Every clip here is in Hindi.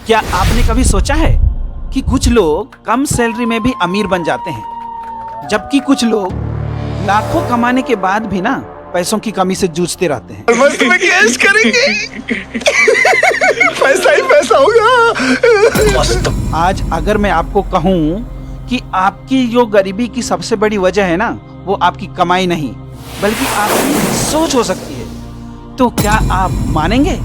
क्या आपने कभी सोचा है कि कुछ लोग कम सैलरी में भी अमीर बन जाते हैं, जबकि कुछ लोग लाखों कमाने के बाद भी ना पैसों की कमी से जूझते रहते हैं। मस्त में कैश करेंगे। पैसा ही पैसा होगा। मस्त। आज अगर मैं आपको कहूँ कि आपकी जो गरीबी की सबसे बड़ी वजह है ना, वो आपकी कमाई नहीं बल्कि आपकी सोच हो सकती है, तो क्या आप मानेंगे?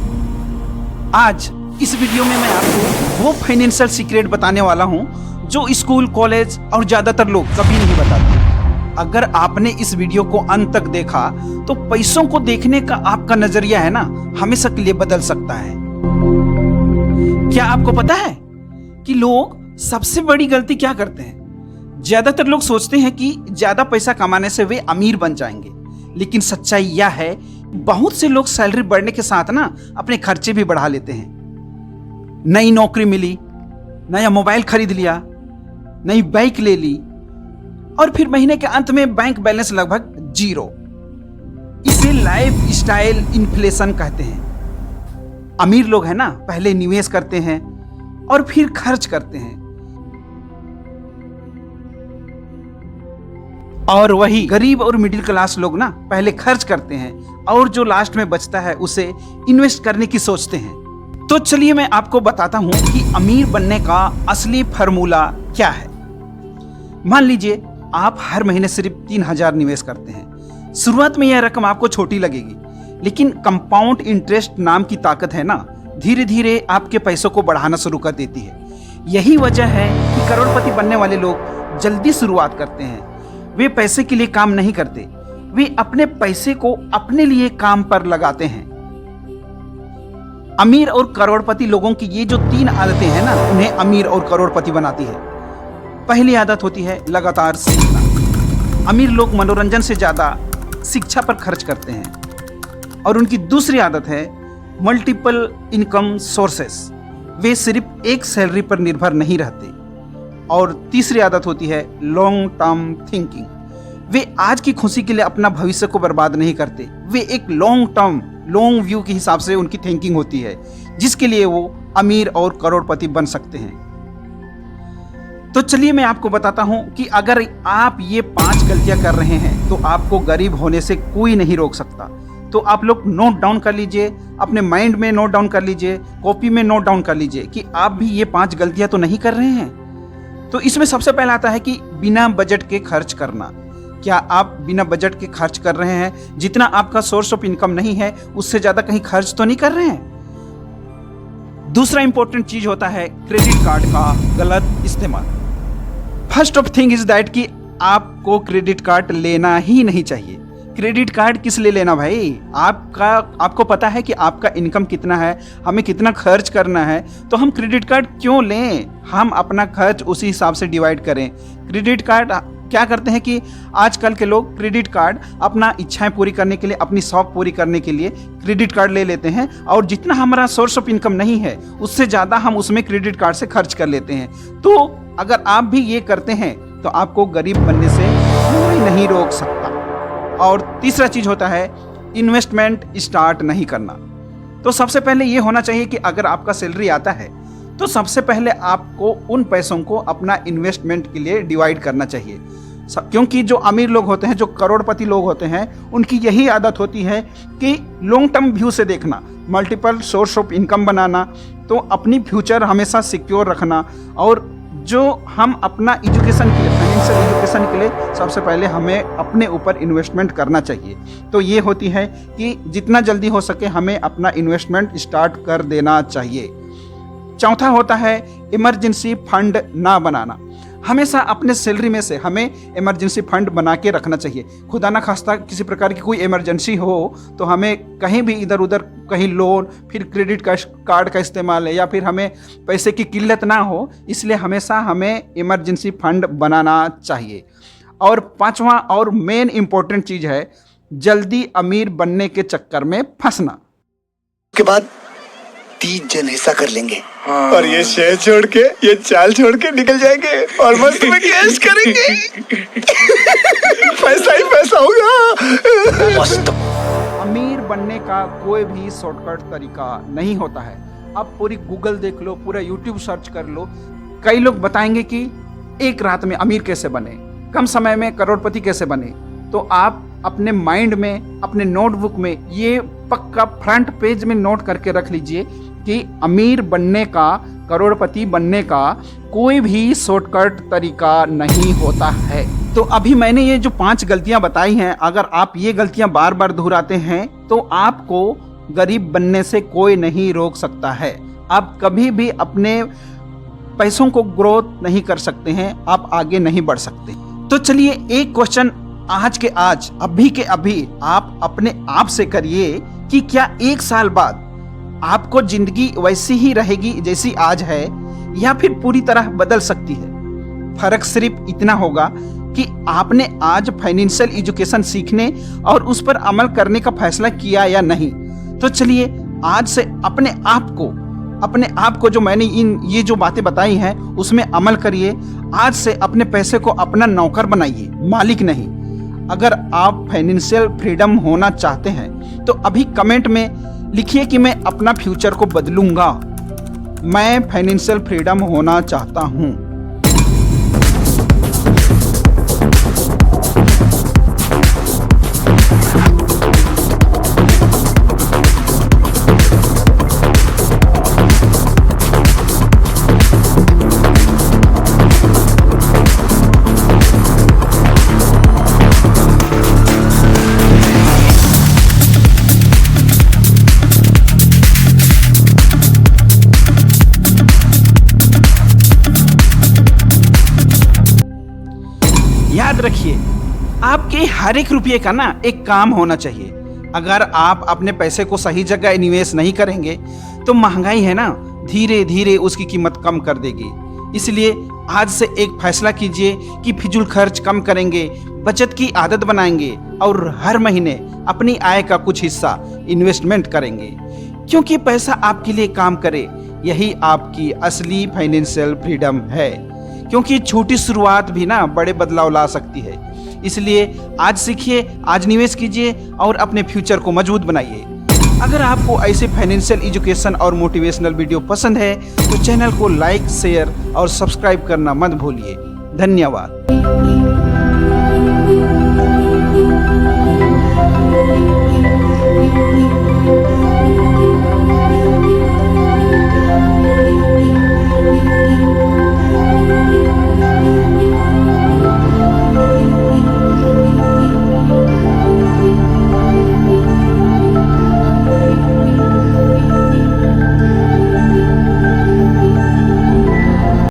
आज इस वीडियो में मैं आपको वो फाइनेंशियल सीक्रेट बताने वाला हूं जो स्कूल, कॉलेज और ज्यादातर लोग कभी नहीं बताते। अगर आपने इस वीडियो को अंत तक देखा तो पैसों को देखने का आपका नजरिया है ना, हमेशा के लिए बदल सकता है। क्या आपको पता है कि लोग सबसे बड़ी गलती क्या करते हैं? ज्यादातर लोग सोचते हैं कि ज्यादा पैसा कमाने से वे अमीर बन जाएंगे, लेकिन सच्चाई यह है बहुत से लोग सैलरी बढ़ने के साथ ना अपने खर्चे भी बढ़ा लेते हैं। नई नौकरी मिली, नया मोबाइल खरीद लिया, नई बाइक ले ली और फिर महीने के अंत में बैंक बैलेंस लगभग जीरो। इसे लाइफ स्टाइल इन्फ्लेशन कहते हैं। अमीर लोग हैं ना, पहले निवेश करते हैं और फिर खर्च करते हैं, और वही गरीब और मिडिल क्लास लोग ना पहले खर्च करते हैं और जो लास्ट में बचता है उसे इन्वेस्ट करने की सोचते हैं। तो चलिए मैं आपको बताता हूं कि अमीर बनने का असली फार्मूला क्या है। मान लीजिए आप हर महीने सिर्फ 3,000 निवेश करते हैं। शुरुआत में यह रकम आपको छोटी लगेगी, लेकिन कंपाउंड इंटरेस्ट नाम की ताकत है ना, धीरे धीरे आपके पैसों को बढ़ाना शुरू कर देती है। यही वजह है कि करोड़पति बनने वाले लोग जल्दी शुरुआत करते हैं। वे पैसे के लिए काम नहीं करते, वे अपने पैसे को अपने लिए काम पर लगाते हैं। अमीर और करोड़पति लोगों की ये जो 3 आदतें हैं ना, उन्हें अमीर और करोड़पति बनाती है। पहली आदत होती है लगातार सीखना। अमीर लोग मनोरंजन से ज्यादा शिक्षा पर खर्च करते हैं। और उनकी दूसरी आदत है मल्टीपल इनकम सोर्सेस। वे सिर्फ एक सैलरी पर निर्भर नहीं रहते। और तीसरी आदत होती है लॉन्ग टर्म थिंकिंग। वे आज की खुशी के लिए अपना भविष्य को बर्बाद नहीं करते। वे एक लॉन्ग व्यू के हिसाब से उनकी थिंकिंग होती है, जिसके लिए वो अमीर और करोड़पति बन सकते हैं। तो चलिए मैं आपको बताता हूं कि अगर आप ये 5 गलतियां कर रहे हैं तो आपको गरीब होने से कोई नहीं रोक सकता। तो आप लोग नोट डाउन कर लीजिए, अपने माइंड में नोट डाउन कर लीजिए, कॉपी में नोट डाउन कर लीजिए कि आप भी ये 5 गलतियां तो नहीं कर रहे हैं। तो इसमें सबसे पहला आता है कि बिना बजट के खर्च करना। क्या आप बिना बजट के खर्च कर रहे हैं? जितना आपका सोर्स ऑफ इनकम नहीं है उससे ज्यादा कहीं खर्च तो नहीं कर रहे हैं? दूसरा इंपॉर्टेंट चीज होता है क्रेडिट कार्ड का गलत इस्तेमाल। First of thing is that कि आपको क्रेडिट कार्ड लेना ही नहीं चाहिए। क्रेडिट कार्ड किस लिए लेना भाई? आपको पता है कि आपका इनकम कितना है, हमें कितना खर्च करना है, तो हम क्रेडिट कार्ड क्यों लें? हम अपना खर्च उसी हिसाब से डिवाइड करें। क्रेडिट कार्ड क्या करते हैं कि आजकल के लोग क्रेडिट कार्ड अपना इच्छाएं पूरी करने के लिए, अपनी शौक पूरी करने के लिए क्रेडिट कार्ड ले लेते हैं, और जितना हमारा सोर्स ऑफ इनकम नहीं है उससे ज़्यादा हम उसमें क्रेडिट कार्ड से खर्च कर लेते हैं। तो अगर आप भी ये करते हैं तो आपको गरीब बनने से कोई नहीं रोक सकता। और तीसरा चीज होता है इन्वेस्टमेंट स्टार्ट नहीं करना। तो सबसे पहले ये होना चाहिए कि अगर आपका सैलरी आता है तो सबसे पहले आपको उन पैसों को अपना इन्वेस्टमेंट के लिए डिवाइड करना चाहिए। क्योंकि जो अमीर लोग होते हैं, जो करोड़पति लोग होते हैं, उनकी यही आदत होती है कि लॉन्ग टर्म व्यू से देखना, मल्टीपल सोर्स ऑफ इनकम बनाना, तो अपनी फ्यूचर हमेशा सिक्योर रखना। और जो हम अपना एजुकेशन के लिए, फाइनेंशियल एजुकेशन के लिए सबसे पहले हमें अपने ऊपर इन्वेस्टमेंट करना चाहिए। तो ये होती है कि जितना जल्दी हो सके हमें अपना इन्वेस्टमेंट स्टार्ट कर देना चाहिए। चौथा होता है इमरजेंसी फंड ना बनाना। हमेशा अपने सैलरी में से हमें इमरजेंसी फंड बना के रखना चाहिए। खुदा ना खास्ता किसी प्रकार की कोई इमरजेंसी हो तो हमें कहीं भी इधर उधर, कहीं लोन, फिर क्रेडिट कार्ड का इस्तेमाल है, या फिर हमें पैसे की किल्लत ना हो, इसलिए हमेशा हमें इमरजेंसी फंड बनाना चाहिए। और 5वां और मेन इंपॉर्टेंट चीज़ है जल्दी अमीर बनने के चक्कर में फंसना। के बाद 3 जन ऐसा कर लेंगे और ये शहर छोड़ के, ये चाल छोड़ के निकल जाएंगे और मस्त में कैश करेंगे। पैसा ही पैसा होगा। अमीर बनने का कोई भी शॉर्टकट तरीका नहीं होता है। आप पूरी गूगल देख लो, पूरा यूट्यूब सर्च कर लो, कई लोग बताएंगे कि एक रात में अमीर कैसे बने, कम समय में करोड़पति कैसे बने। तो आप अपने माइंड में, अपने नोटबुक में ये पक्का फ्रंट पेज में नोट करके रख लीजिए कि अमीर बनने का, करोड़पति बनने का कोई भी शॉर्टकट तरीका नहीं होता है। तो अभी मैंने ये जो 5 गलतियां बताई हैं, अगर आप ये गलतियां बार बार दोहराते हैं तो आपको गरीब बनने से कोई नहीं रोक सकता है। आप कभी भी अपने पैसों को ग्रोथ नहीं कर सकते हैं, आप आगे नहीं बढ़ सकते। तो चलिए एक क्वेश्चन आज के आज, अभी के अभी आप अपने आप से करिए कि क्या 1 साल बाद आपको जिंदगी वैसी ही रहेगी जैसी आज है, या फिर पूरी तरह बदल सकती है। फर्क सिर्फ इतना होगा कि आपने आज फाइनेंशियल एजुकेशन सीखने और उस पर अमल करने का फैसला किया या नहीं। तो चलिए आज से अपने आप को जो मैंने ये जो बातें बताई हैं उसमें अमल करिए। आज से अपने पैसे को अपना नौकर बनाइए, मालिक नहीं। अगर आप फाइनेंशियल फ्रीडम होना चाहते हैं तो अभी कमेंट में लिखिए कि मैं अपना फ्यूचर को बदलूंगा, मैं फाइनेंशियल फ्रीडम होना चाहता हूं। याद रखिए, आपके हर एक रुपये का ना एक काम होना चाहिए। अगर आप अपने पैसे को सही जगह निवेश नहीं करेंगे तो महंगाई है ना, धीरे धीरे उसकी कीमत कम कर देगी। इसलिए आज से एक फैसला कीजिए कि फिजूल खर्च कम करेंगे, बचत की आदत बनाएंगे और हर महीने अपनी आय का कुछ हिस्सा इन्वेस्टमेंट करेंगे। क्योंकि पैसा आपके लिए काम करे, यही आपकी असली फाइनेंशियल फ्रीडम है। क्योंकि छोटी शुरुआत भी ना बड़े बदलाव ला सकती है। इसलिए आज सीखिए, आज निवेश कीजिए और अपने फ्यूचर को मजबूत बनाइए। अगर आपको ऐसे फाइनेंशियल एजुकेशन और मोटिवेशनल वीडियो पसंद है तो चैनल को लाइक, शेयर और सब्सक्राइब करना मत भूलिए। धन्यवाद।